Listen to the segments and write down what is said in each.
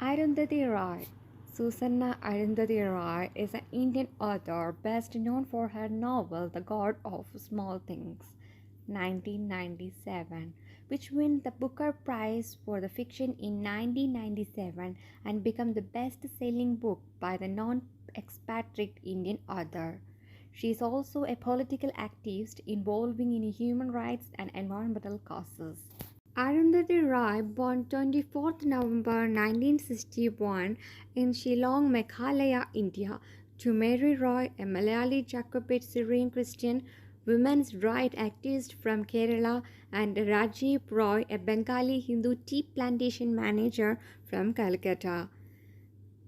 Arundhati Roy. Susanna Arundhati Roy is an Indian author best known for her novel The God of Small Things, 1997, which won the Booker Prize for the fiction in 1997 and became the best-selling book by the non-expatriate Indian author. She is also a political activist involving in human rights and environmental causes. Arundhati Roy, born 24th November 1961 in Shillong, Meghalaya, India, to Mary Roy, a Malayali Jacobite Syrian Christian women's rights activist from Kerala, and Rajiv Roy, a Bengali Hindu tea plantation manager from Calcutta.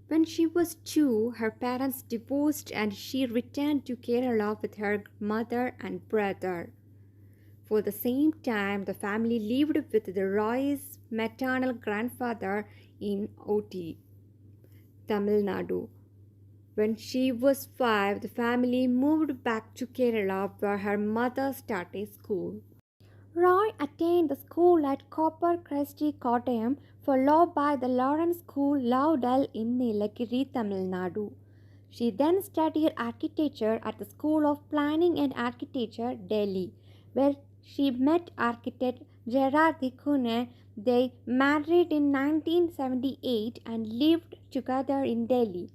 When she was 2, her parents divorced and she returned to Kerala with her mother and brother. For the same time, the family lived with the Roy's maternal grandfather in Ooty, Tamil Nadu. When she was 5, the family moved back to Kerala where her mother started school. Roy attained the school at Copper Cresti, Kottayam, followed by the Lawrence School, Loudal in Nilagiri, Tamil Nadu. She then studied architecture at the School of Planning and Architecture, Delhi, where she met architect Gerard Dikune. They married in 1978 and lived together in Delhi,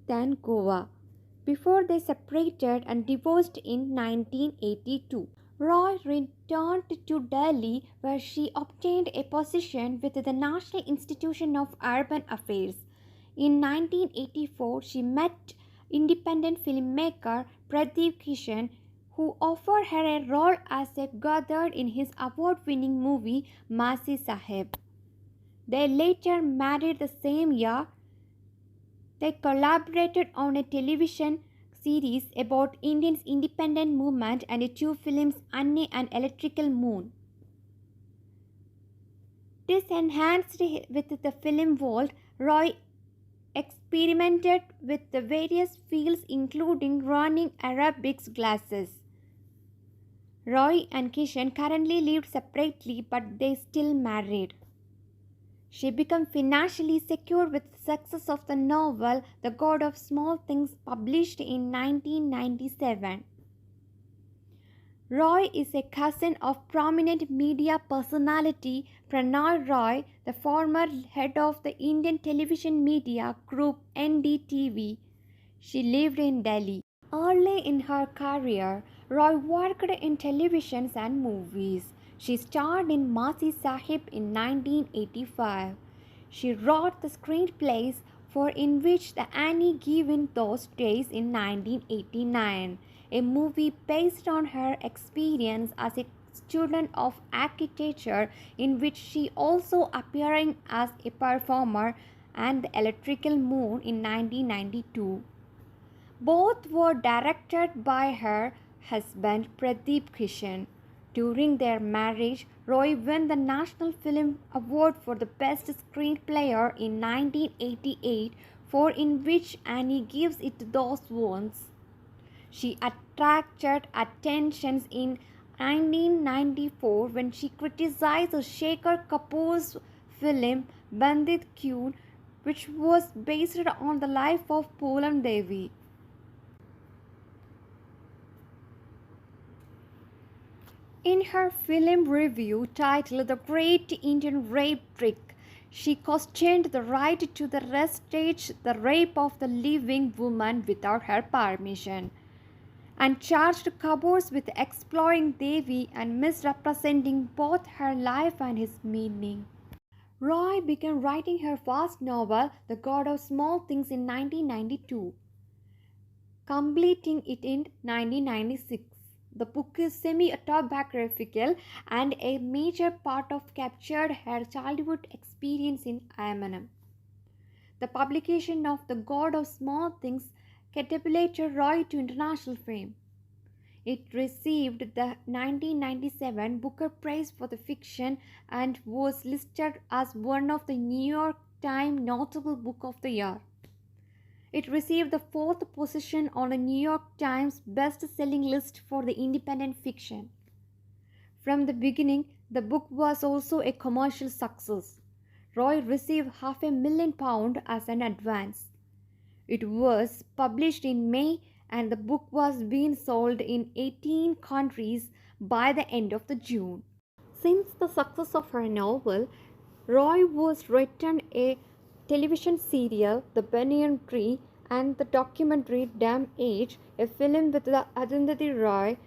then Goa, before they separated and divorced in 1982. Roy returned to Delhi where she obtained a position with the National Institution of Urban Affairs. In 1984, she met independent filmmaker Pradeep Kishan, who offered her a role as a Godard in his award-winning movie Masi Sahib. They later married the same year. They collaborated on a television series about India's independent movement and 2 films, Anne and Electrical Moon. This enhanced with the film world. Roy experimented with the various fields including running aerobics classes. Roy and Kishan currently live separately but they still married. She became financially secure with the success of the novel The God of Small Things, published in 1997. Roy is a cousin of prominent media personality Prannoy Roy, the former head of the Indian television media group NDTV. She lived in Delhi. Early in her career, Roy worked in televisions and movies. She starred in Masi Sahib in 1985. She wrote the screenplays for In Which the Annie Given Those Days in 1989, a movie based on her experience as a student of architecture in which she also appearing as a performer, and The Electrical Moon in 1992. Both were directed by her husband Pradeep Kishan. During their marriage, Roy won the National Film Award for the Best Screenplay in 1988 for In Which Annie Gives It Those Ones. She attracted attention in 1994 when she criticized Shekhar Kapoor's film Bandit Queen, which was based on the life of Poolam Devi. In her film review titled The Great Indian Rape Trick, she questioned the right to restage the rape of the living woman without her permission, and charged Kapoor with exploring Devi and misrepresenting both her life and his meaning. Roy began writing her first novel, The God of Small Things, in 1992, completing it in 1996. The book is semi-autobiographical and a major part of captured her childhood experience in Yemen. The publication of The God of Small Things catapulted Roy to international fame. It received the 1997 Booker Prize for the fiction and was listed as one of the New York Times Notable Book of the Year. It received the 4th position on the New York Times best-selling list for the independent fiction. From the beginning, the book was also a commercial success. Roy received £500,000 as an advance. It was published in May and the book was being sold in 18 countries by the end of the June. Since the success of her novel, Roy was written a television serial, The Banyan Tree, and the documentary Damn Age, a film with the Arundhati Roy,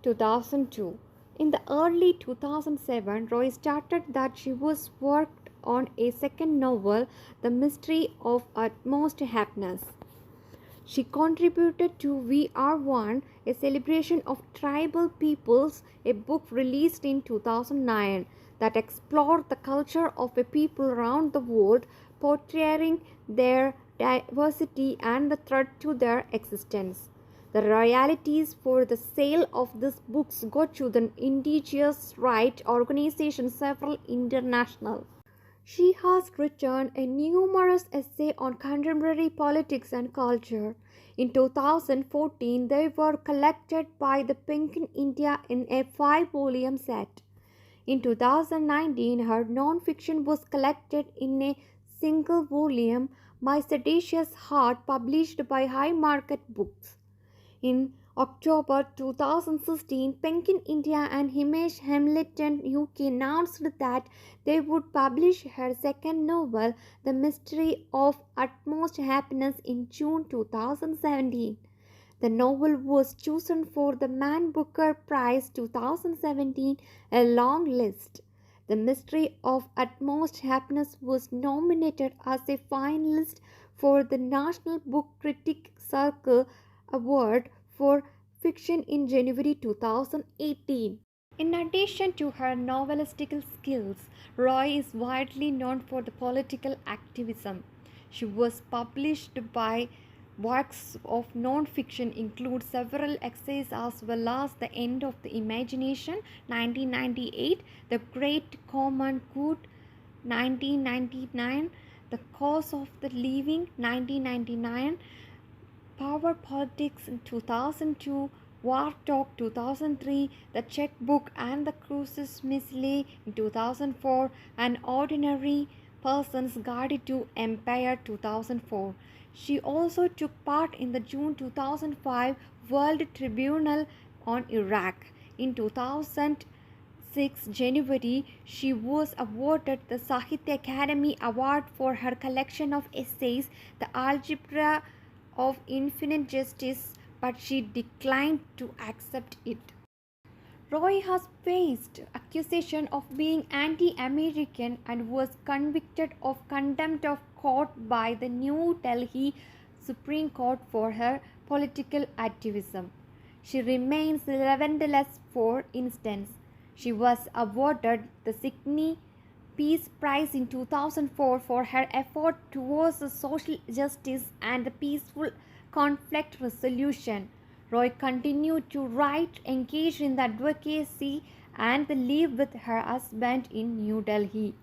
2002. In the early 2007, Roy started that she was worked on a second novel, The Mystery of Utmost Happiness. She contributed to We Are One, a celebration of tribal peoples, a book released in 2009 that explored the culture of a people around the world, portraying their diversity and the threat to their existence. The royalties for the sale of these books go to the indigenous rights organization several international. She has written a numerous essays on contemporary politics and culture. In 2014, they were collected by the Penguin India in a 5-volume set. In 2019, her non-fiction was collected in a single volume, My Seditious Heart, published by High Market Books. In October 2016, Penguin India and Himesh Hamilton UK announced that they would publish her second novel, The Mystery of Utmost Happiness, in June 2017. The novel was chosen for the Man Booker Prize 2017, a long list. The Mystery of Utmost Happiness was nominated as a finalist for the National Book Critic Circle Award for Fiction in January 2018. In addition to her novelistical skills, Roy is widely known for the political activism. She was published by works of non-fiction include several essays as well as The End of the Imagination 1998, The Great Common Good 1999, The Cause of the Living 1999, Power Politics in 2002, War Talk 2003, The Checkbook and the Cruises Missile in 2004, and Ordinary Person's Guide to Empire 2004. She also took part in the June 2005 World Tribunal on Iraq. In 2006 January, she was awarded the Sahitya Academy Award for her collection of essays, The Algebra of Infinite Justice, but she declined to accept it. Roy has faced accusation of being anti-American and was convicted of contempt of court by the New Delhi Supreme Court for her political activism. She remains relentless. For instance, she was awarded the Sydney Peace Prize in 2004 for her effort towards social justice and peaceful conflict resolution. Roy continued to write, engage in the advocacy, and live with her husband in New Delhi.